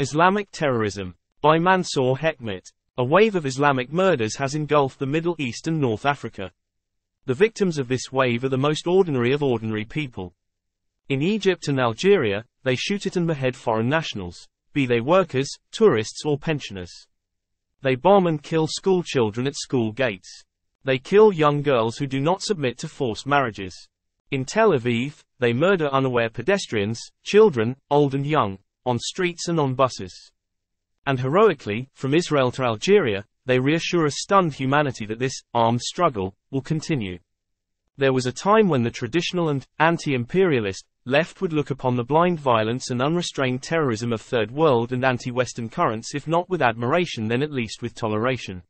Islamic Terrorism. By Mansoor Hekmat. A wave of Islamic murders has engulfed the Middle East and North Africa. The victims of this wave are the most ordinary of ordinary people. In Egypt and Algeria, they shoot at and behead foreign nationals, be they workers, tourists or pensioners. They bomb and kill school children at school gates. They kill young girls who do not submit to forced marriages. In Tel Aviv, they murder unaware pedestrians, children, old and young, on streets and on buses. And heroically, from Israel to Algeria, they reassure a stunned humanity that this armed struggle will continue. There was a time when the traditional and anti-imperialist left would look upon the blind violence and unrestrained terrorism of Third World and anti-Western currents if not with admiration then at least with toleration.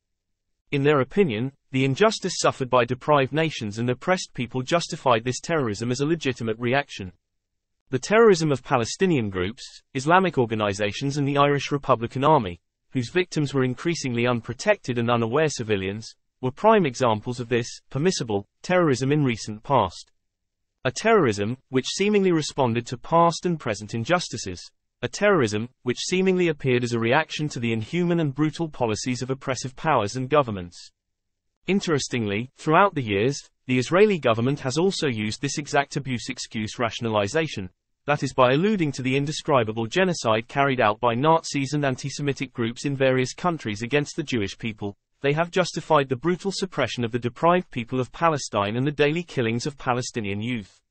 In their opinion, the injustice suffered by deprived nations and oppressed people justified this terrorism as a legitimate reaction. The terrorism of Palestinian groups, Islamic organizations and the Irish Republican Army, whose victims were increasingly unprotected and unaware civilians, were prime examples of this permissible terrorism in recent past. A terrorism which seemingly responded to past and present injustices. A terrorism which seemingly appeared as a reaction to the inhuman and brutal policies of oppressive powers and governments. Interestingly, throughout the years, the Israeli government has also used this exact abuse excuse rationalization, that is by alluding to the indescribable genocide carried out by Nazis and anti-Semitic groups in various countries against the Jewish people. They have justified the brutal suppression of the deprived people of Palestine and the daily killings of Palestinian youth.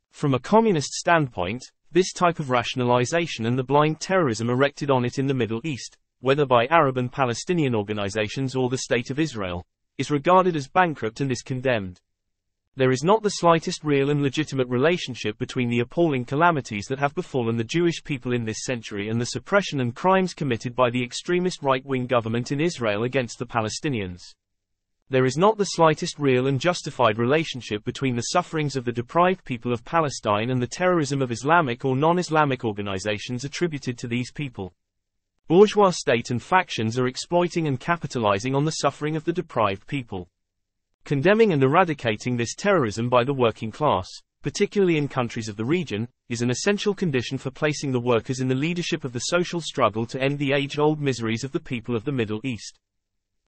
From a communist standpoint, this type of rationalization and the blind terrorism erected on it in the Middle East, whether by Arab and Palestinian organizations or the State of Israel, is regarded as bankrupt and is condemned. There is not the slightest real and legitimate relationship between the appalling calamities that have befallen the Jewish people in this century and the suppression and crimes committed by the extremist right-wing government in Israel against the Palestinians. There is not the slightest real and justified relationship between the sufferings of the deprived people of Palestine and the terrorism of Islamic or non-Islamic organizations attributed to these people. Bourgeois state and factions are exploiting and capitalizing on the suffering of the deprived people. Condemning and eradicating this terrorism by the working class, particularly in countries of the region, is an essential condition for placing the workers in the leadership of the social struggle to end the age-old miseries of the people of the Middle East.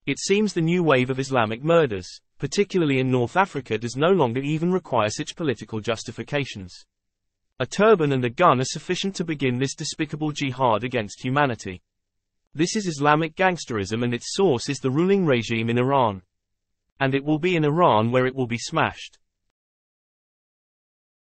It seems the new wave of Islamic murders, particularly in North Africa, does no longer even require such political justifications. A turban and a gun are sufficient to begin this despicable jihad against humanity. This is Islamic gangsterism and its source is the ruling regime in Iran. And it will be in Iran where it will be smashed.